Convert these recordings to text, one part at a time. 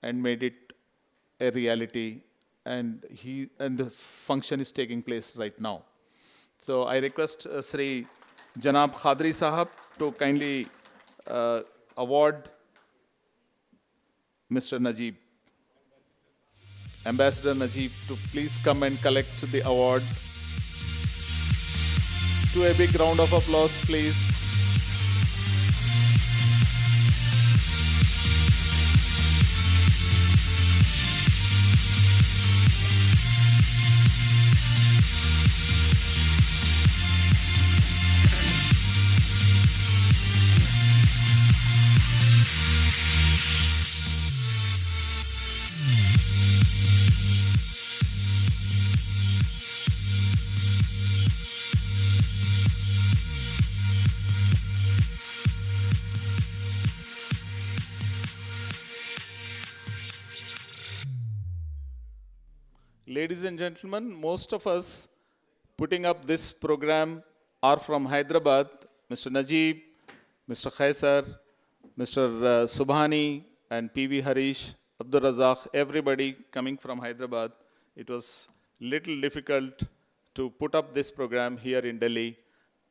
and made it a reality, and the function is taking place right now. So I request Sri Janab Khadri Sahab to kindly award Mr. Najib, Ambassador Najib, to please come and collect the award. To a big round of applause, please. Ladies and gentlemen, most of us putting up this program are from Hyderabad. Mr. Najib, Mr. Khaisar, Mr. Subhani, and PV Harish, Abdul Razak, everybody coming from Hyderabad. It was little difficult to put up this program here in Delhi.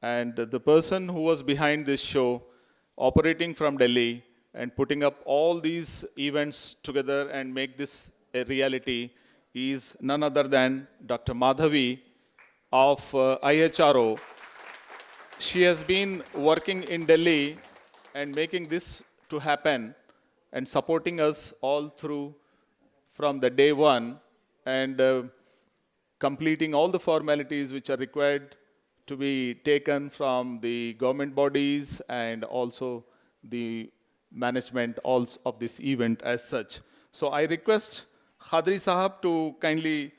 And the person who was behind this show, operating from Delhi and putting up all these events together and make this a reality, is none other than Dr. Madhavi of IHRO. She has been working in Delhi and making this to happen and supporting us all through from the day one, and completing all the formalities which are required to be taken from the government bodies and also the management also of this event as such. So I request Khadri Sahab to kindly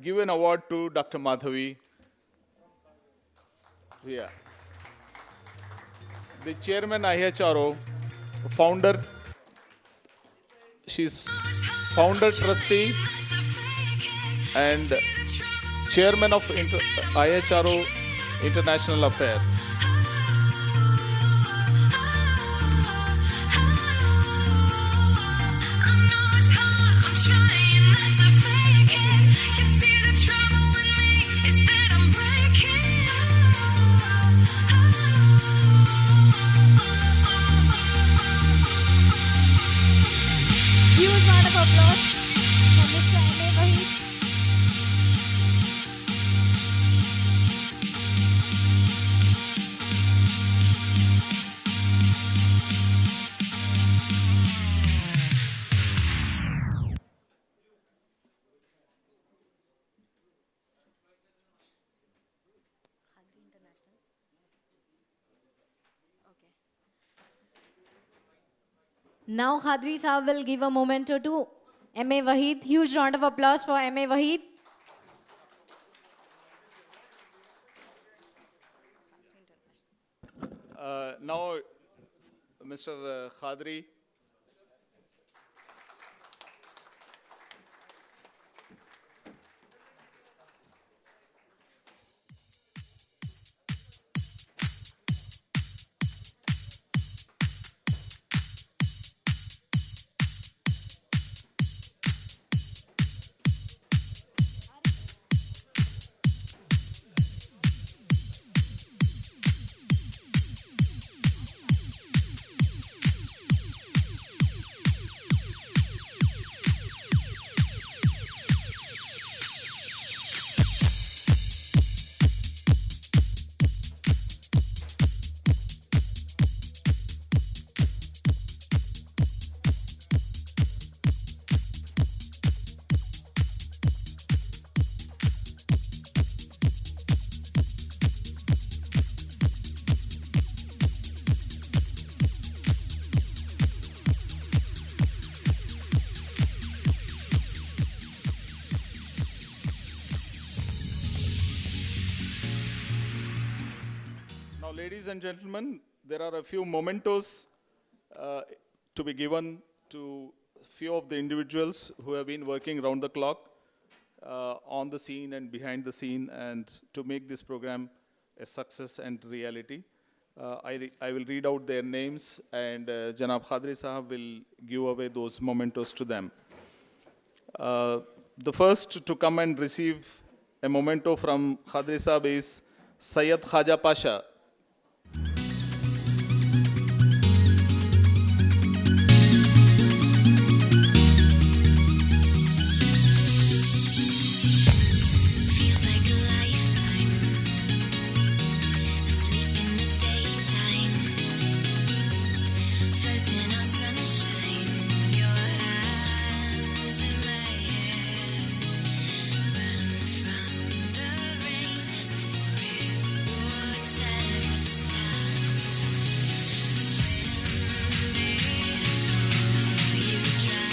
give an award to Dr. Madhavi. Yeah. The chairman IHRO, founder, she's founder trustee and chairman of IHRO International Affairs. Huge round of applause for Mr. M.A. Wahid. Now Khadri Sahab will give a memento to M.A. Wahid. Huge round of applause for M.A. Wahid. Now, Mr. Khadri. Ladies and gentlemen, there are a few mementos to be given to a few of the individuals who have been working round the clock on the scene and behind the scene, and to make this program a success and reality. I will read out their names and Janab Khadri Sahab will give away those mementos to them. The first to come and receive a memento from Khadri Sahab is Sayyid Khaja Pasha. Feels like a lifetime, asleep in the daytime, floating on sunshine. Your hands in my hair, run from the rain before it waters us down. Swim before you drown,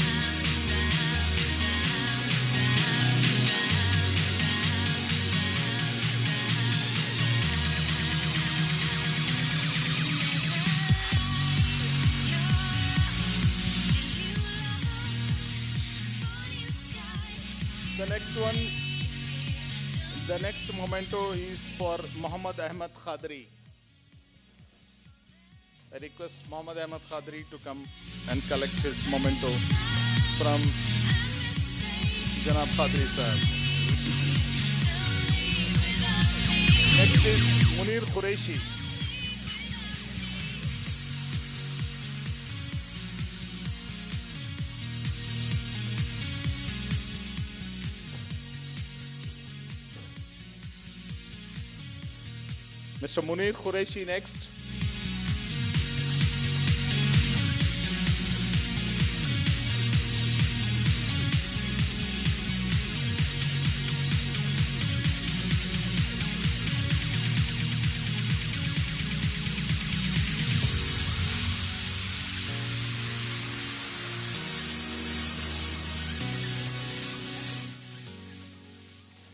The next memento is for Muhammad Ahmad Khadri. I request Muhammad Ahmad Khadri to come and collect his memento from Janab Khadri Sahab. Next is Munir Qureshi. Mr. Munir Qureshi next.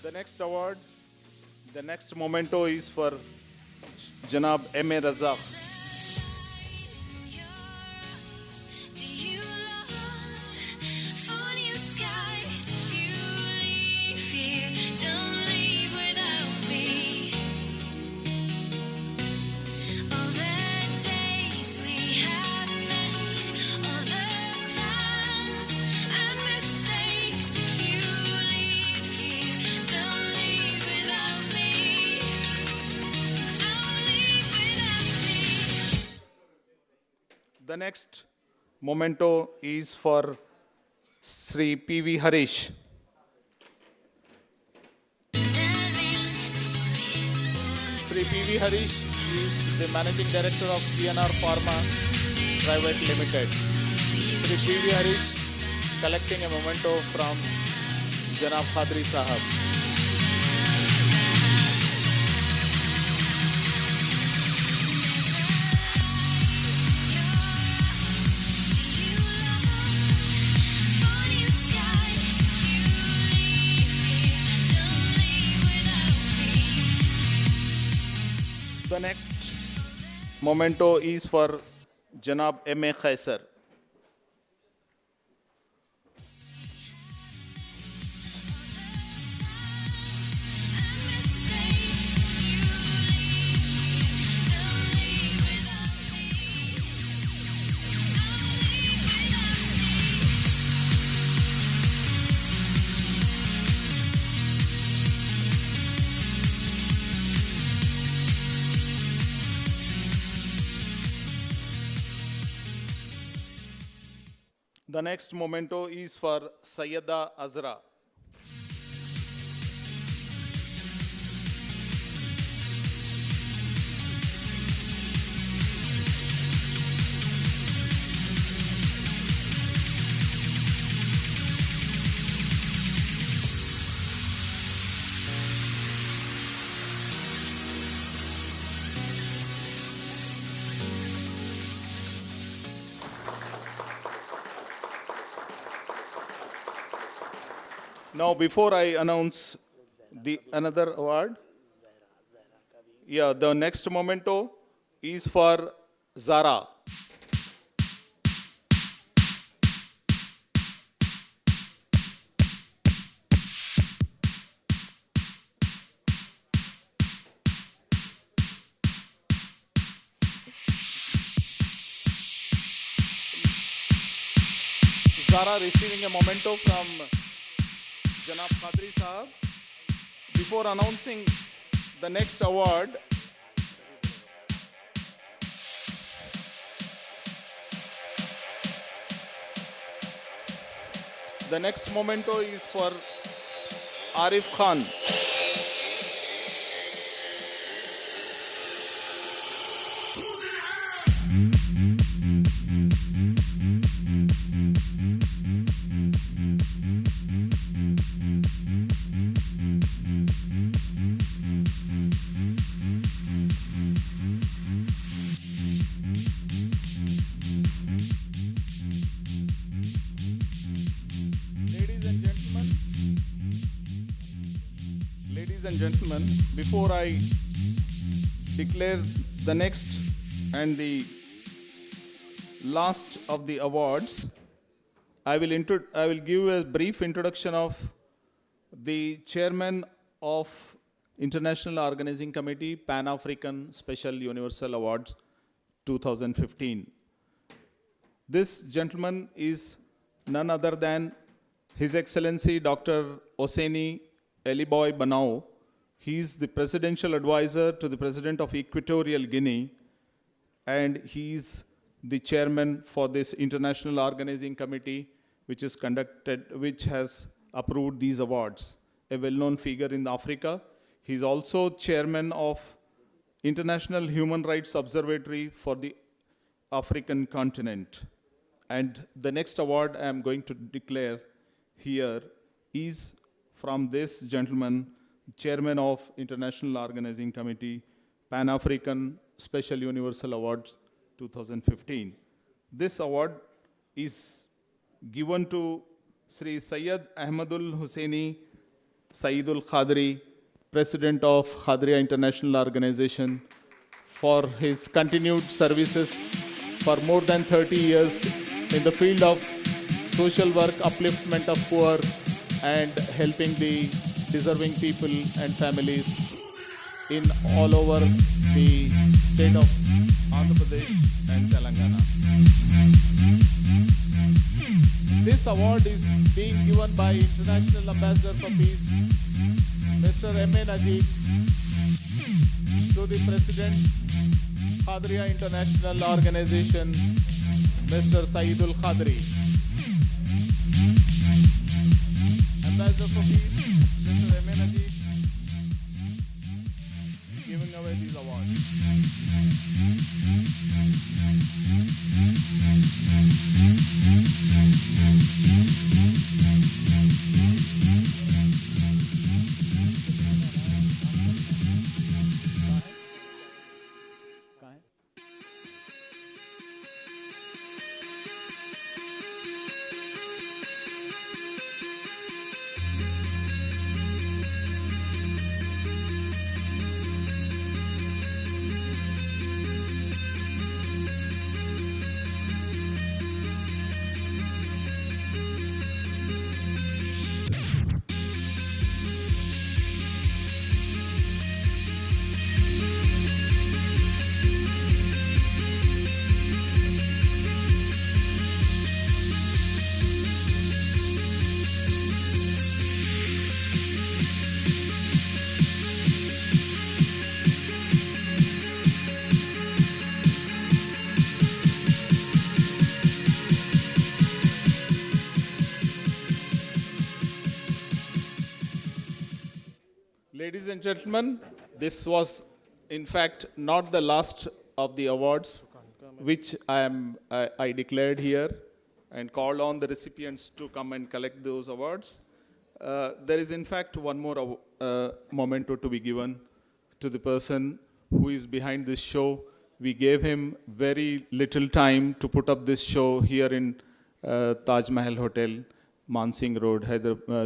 The next award, the next memento is for Janab M.A. Razak. do you long for new skies? If you leave here, don't leave without me. All the days we have made, all the plans and mistakes. If you leave here, don't leave without me. Don't leave without me. The next memento is for Sri P.V. Harish. Sri P.V. Harish is the Managing Director of PNR Pharma Private Limited. Sri P.V. Harish collecting a memento from Janab Khadri Sahab. For new skies, if you leave here, don't leave without me. The next memento is for Janab M.A. Khaisar. Mistakes, if you leave here, don't leave without me. Don't leave without me. The next memento is for Sayyida Azra. Now, before I announce the another award, the next memento is for Zara. Sara receiving a memento from Janab Khadri Sahab. Before announcing the next award, the next memento is for Arif Khan. Ladies and gentlemen, before I declare the next and the last of the awards, I will give a brief introduction of the chairman of International Organizing Committee Pan-African Special Universal Awards 2015. This gentleman is none other than His Excellency Dr. Oseni Eliboy Banao. He is the presidential advisor to the President of Equatorial Guinea, and he is the chairman for this International Organizing Committee, which has approved these awards. A well-known figure in Africa. He is also chairman of International Human Rights Observatory for the African continent. And the next award I am going to declare here is from this gentleman, chairman of International Organizing Committee, Pan-African Special Universal Awards 2015. This award is given to Sri Syed Ahmadul Husseini Saeedul Khadri, President of Khadriya International Organization, for his continued services for more than 30 years in the field of social work, upliftment of poor, and helping the deserving people and families in all over the state of Andhra Pradesh and Telangana. This award is being given by International Ambassador for Peace, Mr. M.A. Najib, to the President, Khadriya International Organization, Mr. Saeedul Khadri. Ambassador for Peace, Mr. M.A. Najib, giving away these awards. Ladies and gentlemen, this was in fact not the last of the awards which I declared here and called on the recipients to come and collect those awards. There is in fact one more memento to be given to the person who is behind this show. We gave him very little time to put up this show here in Taj Mahal Hotel, Mansingh Road,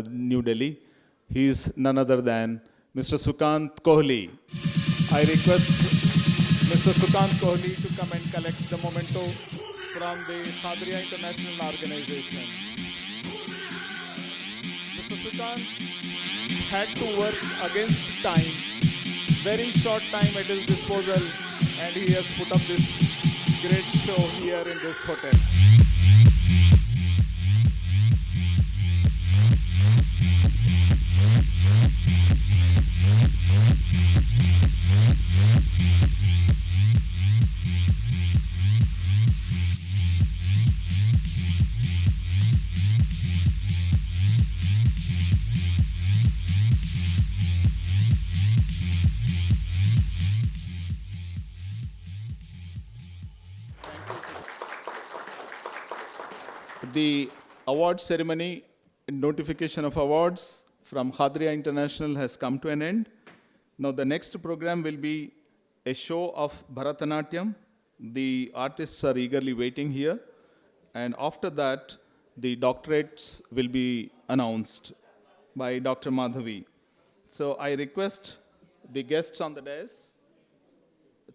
New Delhi. He is none other than Mr. Sukant Kohli. I request Mr. Sukant Kohli to come and collect the memento from the Khadriya International Organization. Mr. Sukant had to work against time, very short time at his disposal, and he has put up this great show here in this hotel. The award ceremony, notification of awards from Khadria International has come to an end. Now the next program will be a show of Bharatanatyam. The artists are eagerly waiting here. And after that, the doctorates will be announced by Dr. Madhavi. So I request the guests on the dais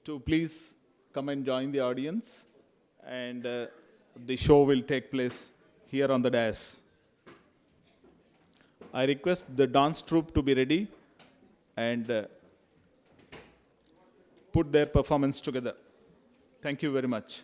to please come and join the audience, and the show will take place here on the dais. I request the dance troupe to be ready and put their performance together. Thank you very much.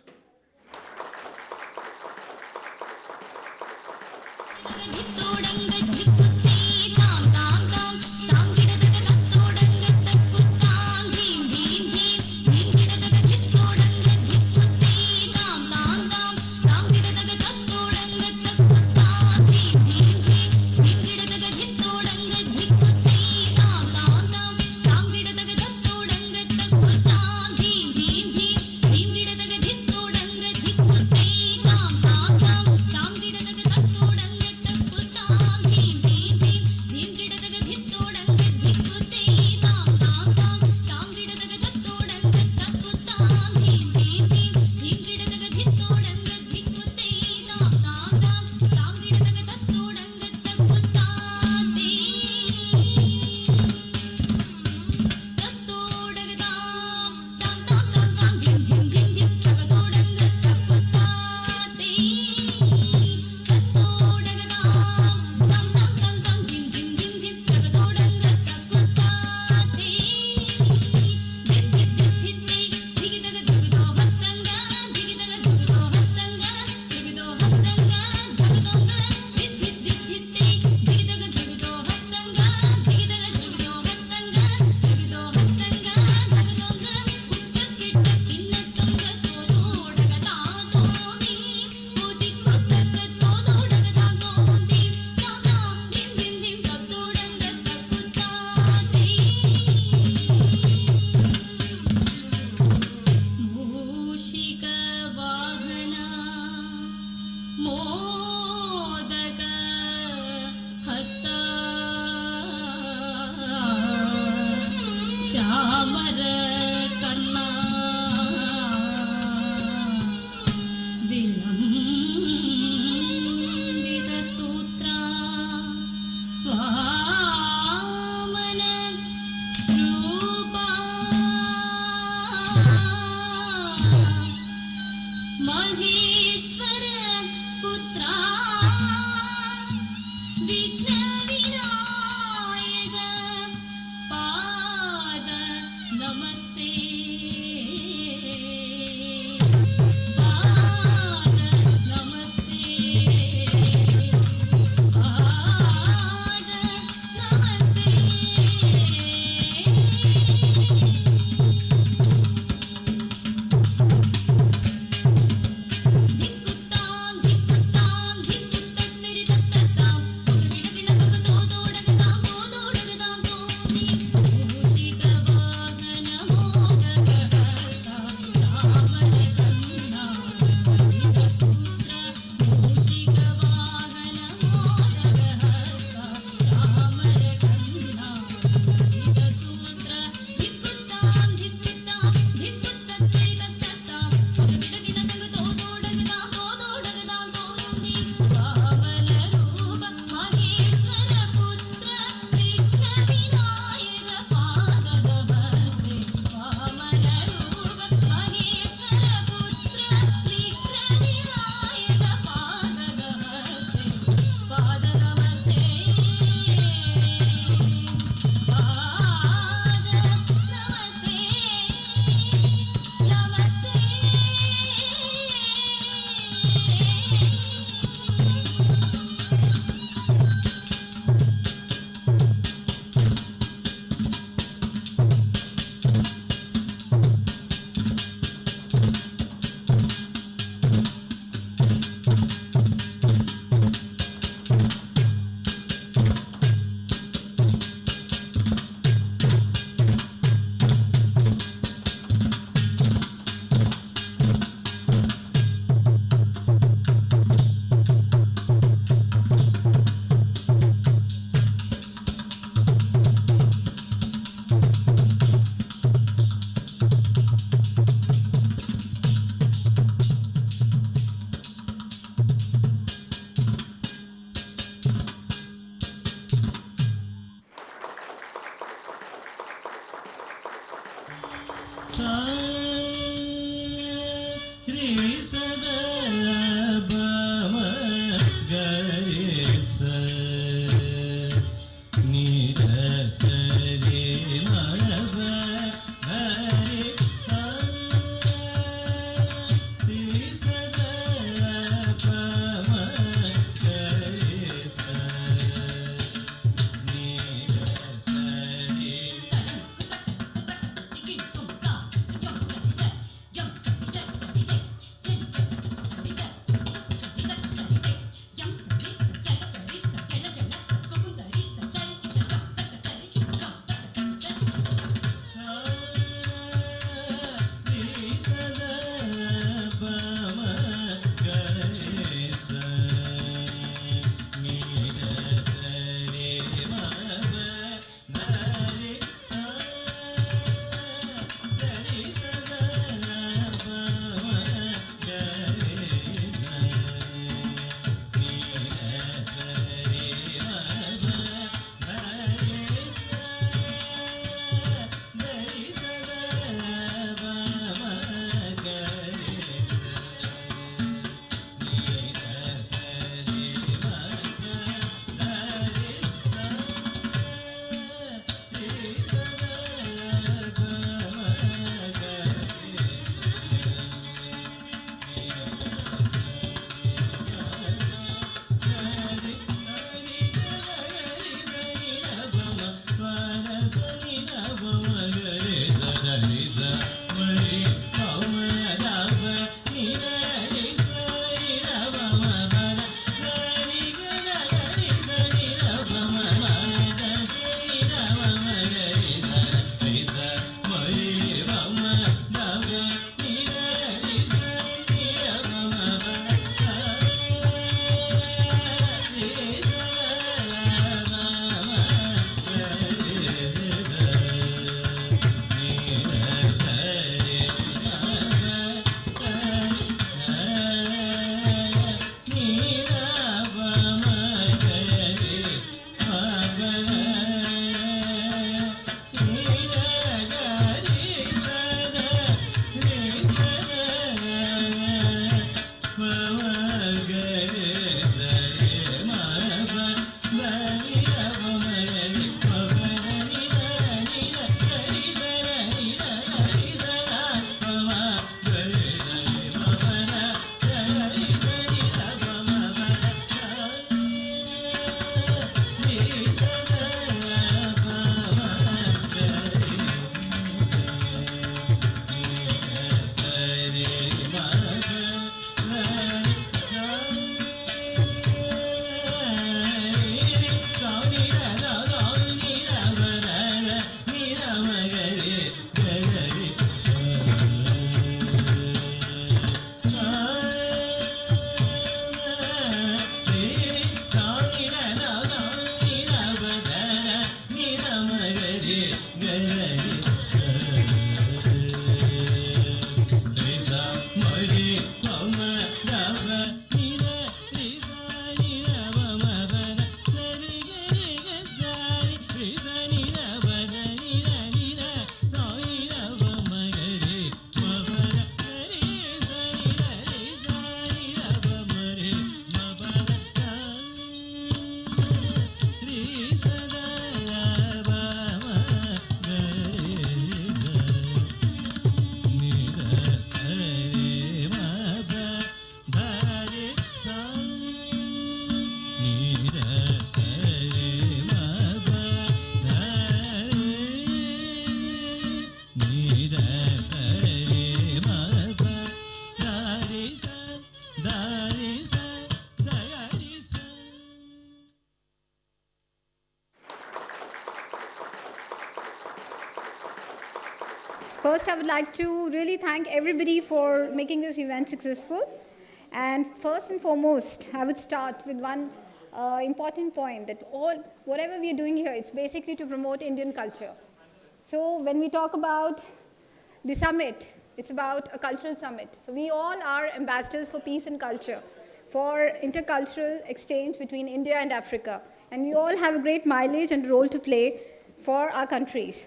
First, I would like to really thank everybody for making this event successful. And first and foremost, I would start with one important point that whatever we are doing here, it's basically to promote Indian culture. So when we talk about the summit, it's about a cultural summit. So we all are ambassadors for peace and culture, for intercultural exchange between India and Africa. And we all have a great mileage and role to play for our countries.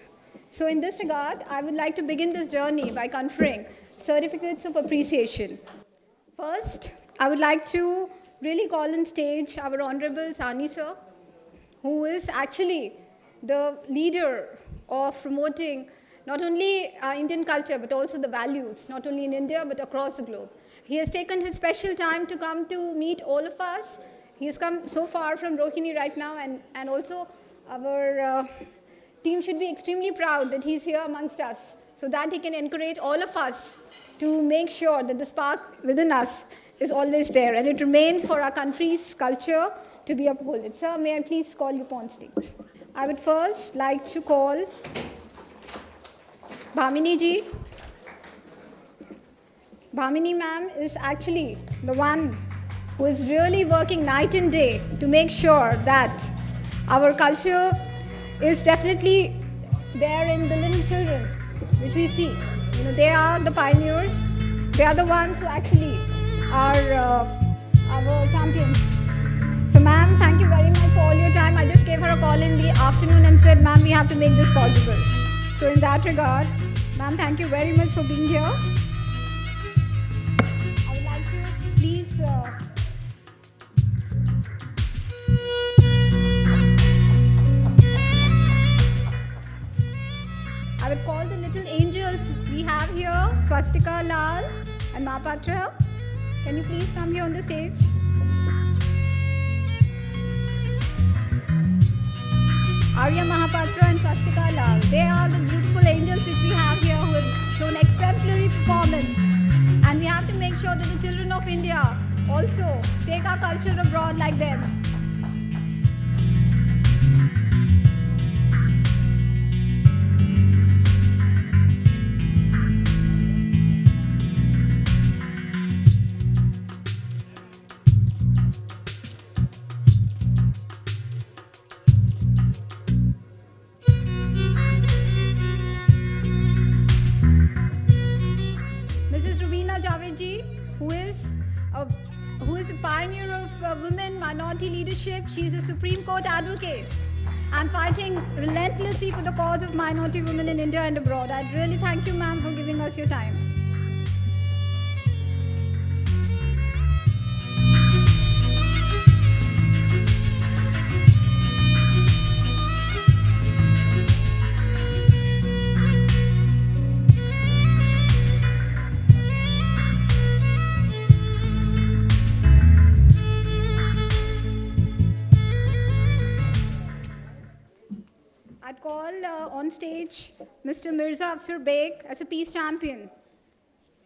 So in this regard, I would like to begin this journey by conferring certificates of appreciation. First, I would like to really call on stage our Honorable Sani sir, who is actually the leader of promoting not only Indian culture, but also the values, not only in India, but across the globe. He has taken his special time to come to meet all of us. He has come so far from Rohini right now, and also our team should be extremely proud that he's here amongst us, so that he can encourage all of us to make sure that the spark within us is always there, and it remains for our country's culture to be upheld. Sir, may I please call you upon stage? I would first like to call Bhamini ji. Bhamini ma'am is actually the one who is really working night and day to make sure that our culture is definitely there in the little children, which we see. You know, they are the pioneers. They are the ones who actually are our champions. So ma'am, thank you very much for all your time. I just gave her a call in the afternoon and said, ma'am, we have to make this possible. So in that regard, ma'am, thank you very much for being here. I would like to please I would call the little angels we have here, Swastika Lal and Mahapatra. Can you please come here on the stage? Arya Mahapatra and Swastika Lal. They are the beautiful angels which we have here who have shown exemplary performance. And we have to make sure that the children of India also take our culture abroad like them. Mrs. Rubina Javed-ji, who is a pioneer of women minority leadership. She is a Supreme Court advocate and fighting relentlessly for the cause of minority women in India and abroad. I'd really thank you, ma'am, for giving us your time. I'd call on stage Mr. Mirza Afsar Beg as a peace champion.